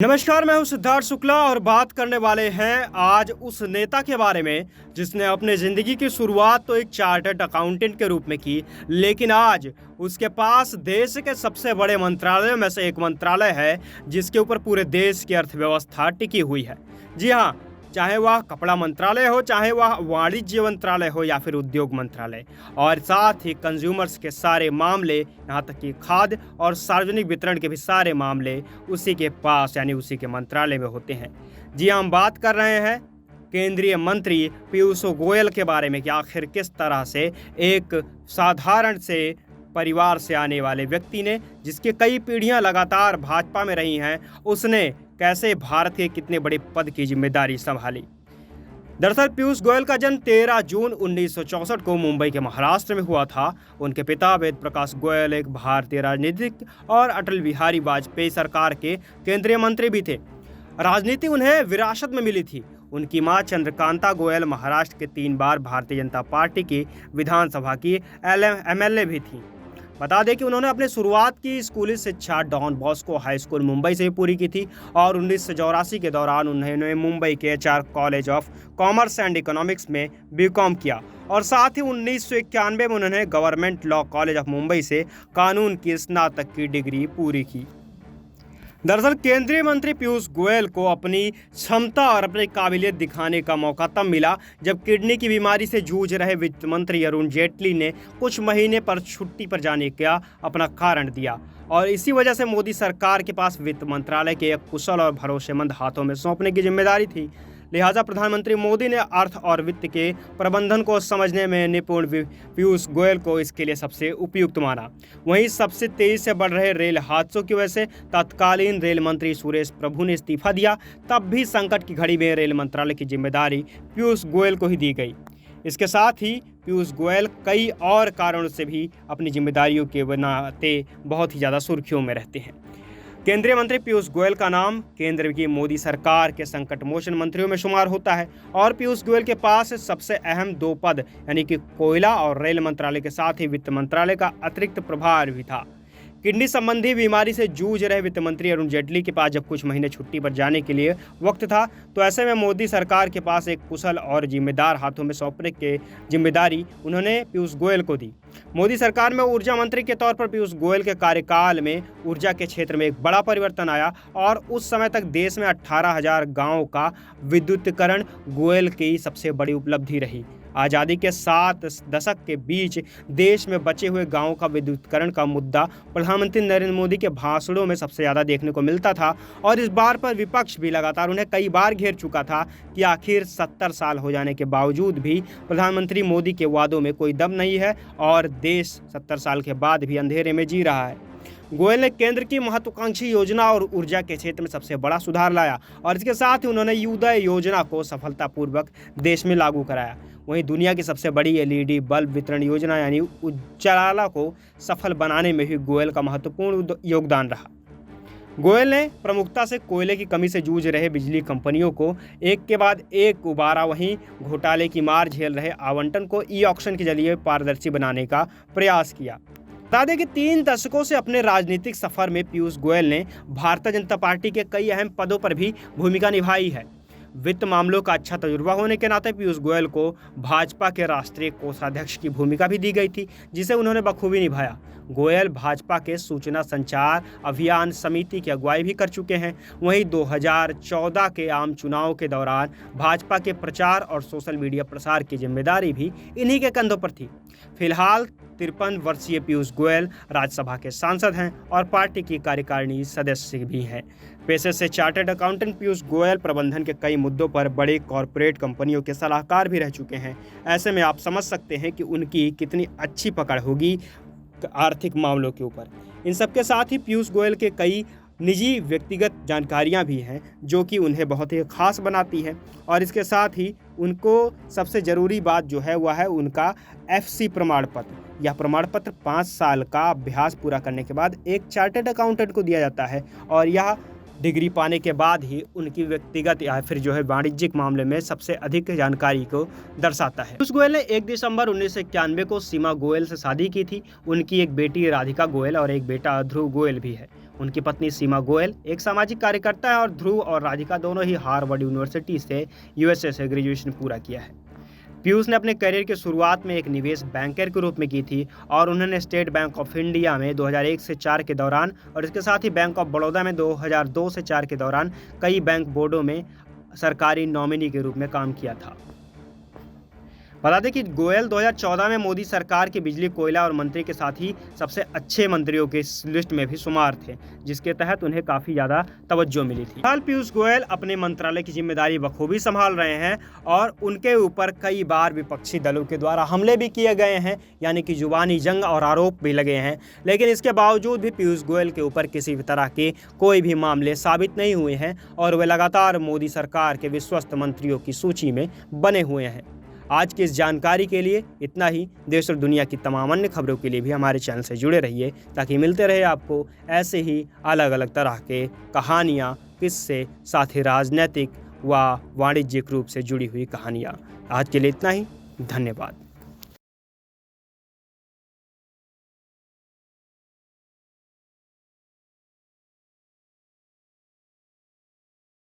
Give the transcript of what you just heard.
नमस्कार, मैं हूं सिद्धार्थ शुक्ला और बात करने वाले हैं आज उस नेता के बारे में जिसने अपने ज़िंदगी की शुरुआत तो एक चार्टर्ड अकाउंटेंट के रूप में की, लेकिन आज उसके पास देश के सबसे बड़े मंत्रालयों में से एक मंत्रालय है जिसके ऊपर पूरे देश की अर्थव्यवस्था टिकी हुई है। जी हाँ, चाहे वह कपड़ा मंत्रालय हो, चाहे वह वाणिज्य मंत्रालय हो या फिर उद्योग मंत्रालय, और साथ ही कंज्यूमर्स के सारे मामले, यहाँ तक कि खाद्य और सार्वजनिक वितरण के भी सारे मामले उसी के पास यानी उसी के मंत्रालय में होते हैं। जी हाँ, हम बात कर रहे हैं केंद्रीय मंत्री पीयूष गोयल के बारे में कि आखिर किस तरह से एक साधारण से परिवार से आने वाले व्यक्ति ने, जिसकी कई पीढ़ियां लगातार भाजपा में रही हैं, उसने कैसे भारत के कितने बड़े पद की जिम्मेदारी संभाली। दरअसल पीयूष गोयल का जन्म 13 जून 1964 को मुंबई के महाराष्ट्र में हुआ था। उनके पिता वेद प्रकाश गोयल एक भारतीय राजनीतिक और अटल बिहारी वाजपेयी सरकार के केंद्रीय मंत्री भी थे। राजनीति उन्हें विरासत में मिली थी। उनकी मां चंद्रकांता गोयल महाराष्ट्र के 3 बार भारतीय जनता पार्टी की विधानसभा की एमएलए भी थी। बता दें कि उन्होंने अपनी शुरुआत की स्कूली शिक्षा Don Bosco high school Mumbai से पूरी की थी और 1984 के दौरान उन्होंने मुंबई के HR college of commerce and economics में बीकॉम किया और साथ ही 1991 में उन्होंने government law college of Mumbai से कानून की स्नातक की डिग्री पूरी की। दरअसल केंद्रीय मंत्री पीयूष गोयल को अपनी क्षमता और अपनी काबिलियत दिखाने का मौका तब मिला जब किडनी की बीमारी से जूझ रहे वित्त मंत्री अरुण जेटली ने कुछ महीने पर छुट्टी पर जाने का अपना कारण दिया और इसी वजह से मोदी सरकार के पास वित्त मंत्रालय के एक कुशल और भरोसेमंद हाथों में सौंपने की जिम्मेदारी थी। लिहाजा प्रधानमंत्री मोदी ने अर्थ और वित्त के प्रबंधन को समझने में निपुण पीयूष गोयल को इसके लिए सबसे उपयुक्त माना। वहीं सबसे तेजी से बढ़ रहे रेल हादसों की वजह से तत्कालीन रेल मंत्री सुरेश प्रभु ने इस्तीफा दिया। तब भी संकट की घड़ी में रेल मंत्रालय की जिम्मेदारी पीयूष गोयल को ही दी गई। इसके साथ ही पीयूष गोयल कई और कारणों से भी अपनी जिम्मेदारियों के नाते बहुत ही ज़्यादा सुर्खियों में रहते हैं। केंद्रीय मंत्री पीयूष गोयल का नाम केंद्र की मोदी सरकार के संकट मोचन मंत्रियों में शुमार होता है और पीयूष गोयल के पास सबसे अहम 2 पद यानी कि कोयला और रेल मंत्रालय के साथ ही वित्त मंत्रालय का अतिरिक्त प्रभार भी था। किडनी संबंधी बीमारी से जूझ रहे वित्त मंत्री अरुण जेटली के पास जब कुछ महीने छुट्टी पर जाने के लिए वक्त था, तो ऐसे में मोदी सरकार के पास एक कुशल और जिम्मेदार हाथों में सौंपने की जिम्मेदारी उन्होंने पीयूष गोयल को दी। मोदी सरकार में ऊर्जा मंत्री के तौर पर पीयूष गोयल के कार्यकाल में ऊर्जा के क्षेत्र में एक बड़ा परिवर्तन आया और उस समय तक देश में 18,000 गाँवों का विद्युतीकरण गोयल की सबसे बड़ी उपलब्धि रही। आज़ादी के 7 दशक के बीच देश में बचे हुए गांवों का विद्युतीकरण का मुद्दा प्रधानमंत्री नरेंद्र मोदी के भाषणों में सबसे ज़्यादा देखने को मिलता था और इस बार पर विपक्ष भी लगातार उन्हें कई बार घेर चुका था कि आखिर 70 साल हो जाने के बावजूद भी प्रधानमंत्री मोदी के वादों में कोई दम नहीं है और देश 70 साल के बाद भी अंधेरे में जी रहा है। गोयल ने केंद्र की महत्वाकांक्षी योजना और ऊर्जा के क्षेत्र में सबसे बड़ा सुधार लाया और इसके साथ ही उन्होंने उदय योजना को सफलतापूर्वक देश में लागू कराया। वहीं दुनिया की सबसे बड़ी एलईडी बल्ब वितरण योजना यानी उजाला को सफल बनाने में भी गोयल का महत्वपूर्ण योगदान रहा। गोयल ने प्रमुखता से कोयले की कमी से जूझ रहे बिजली कंपनियों को एक के बाद एक उबारा, वहीं घोटाले की मार झेल रहे आवंटन को ई ऑक्शन के जरिए पारदर्शी बनाने का प्रयास किया। बता दें कि 3 दशकों से अपने राजनीतिक सफर में पीयूष गोयल ने भारतीय जनता पार्टी के कई अहम पदों पर भी भूमिका निभाई है। वित्त मामलों का अच्छा तजुर्बा होने के नाते पीयूष गोयल को भाजपा के राष्ट्रीय कोषाध्यक्ष की भूमिका भी दी गई थी, जिसे उन्होंने बखूबी निभाया। गोयल भाजपा के सूचना संचार अभियान समिति की अगुवाई भी कर चुके हैं। वहीं 2014 के आम चुनाव के दौरान भाजपा के प्रचार और सोशल मीडिया प्रसार की जिम्मेदारी भी इन्हीं के कंधों पर थी। फिलहाल 53 वर्षीय पीयूष गोयल राज्यसभा के सांसद हैं और पार्टी की कार्यकारिणी सदस्य भी हैं। पेशे से चार्टर्ड अकाउंटेंट पीयूष गोयल प्रबंधन के कई मुद्दों पर बड़े कॉरपोरेट कंपनियों के सलाहकार भी रह चुके हैं। ऐसे में आप समझ सकते हैं कि उनकी कितनी अच्छी पकड़ होगी आर्थिक मामलों के ऊपर। इन सबके साथ ही पीयूष गोयल के कई निजी व्यक्तिगत जानकारियां भी हैं जो कि उन्हें बहुत ही खास बनाती है और इसके साथ ही उनको सबसे ज़रूरी बात जो है वह है उनका एफसी प्रमाण पत्र। यह प्रमाण पत्र 5 साल का अभ्यास पूरा करने के बाद एक चार्टर्ड अकाउंटेंट को दिया जाता है और यह डिग्री पाने के बाद ही उनकी व्यक्तिगत या फिर जो है वाणिज्यिक मामले में सबसे अधिक जानकारी को दर्शाता है। पीयूष गोयल ने 1 दिसंबर 1991 को सीमा गोयल से शादी की थी। उनकी एक बेटी राधिका गोयल और एक बेटा ध्रुव गोयल भी है। उनकी पत्नी सीमा गोयल एक सामाजिक कार्यकर्ता है और ध्रुव और राधिका दोनों ही हार्वर्ड यूनिवर्सिटी से यूएसए से ग्रेजुएशन पूरा किया है। पीयूष ने अपने करियर की शुरुआत में एक निवेश बैंकर के रूप में की थी और उन्होंने स्टेट बैंक ऑफ इंडिया में 2001 से 4 के दौरान और इसके साथ ही बैंक ऑफ बड़ौदा में 2002 से 4 के दौरान कई बैंक बोर्डों में सरकारी नॉमिनी के रूप में काम किया था। बता दें कि गोयल 2014 में मोदी सरकार की बिजली, कोयला और मंत्री के साथ ही सबसे अच्छे मंत्रियों के लिस्ट में भी शुमार थे, जिसके तहत उन्हें काफ़ी ज़्यादा तवज्जो मिली थी। फिलहाल पीयूष गोयल अपने मंत्रालय की जिम्मेदारी बखूबी संभाल रहे हैं और उनके ऊपर कई बार विपक्षी दलों के द्वारा हमले भी किए गए हैं, यानी कि जुबानी जंग और आरोप भी लगे हैं। लेकिन इसके बावजूद भी पीयूष गोयल के ऊपर किसी भी तरह के कोई भी मामले साबित नहीं हुए हैं और वे लगातार मोदी सरकार के विश्वस्त मंत्रियों की सूची में बने हुए हैं। आज की इस जानकारी के लिए इतना ही। देश और दुनिया की तमाम अन्य खबरों के लिए भी हमारे चैनल से जुड़े रहिए, ताकि मिलते रहे आपको ऐसे ही अलग अलग तरह के कहानियाँ, किस्से, साथ ही राजनीतिक व वाणिज्यिक रूप से जुड़ी हुई कहानियाँ। आज के लिए इतना ही। धन्यवाद।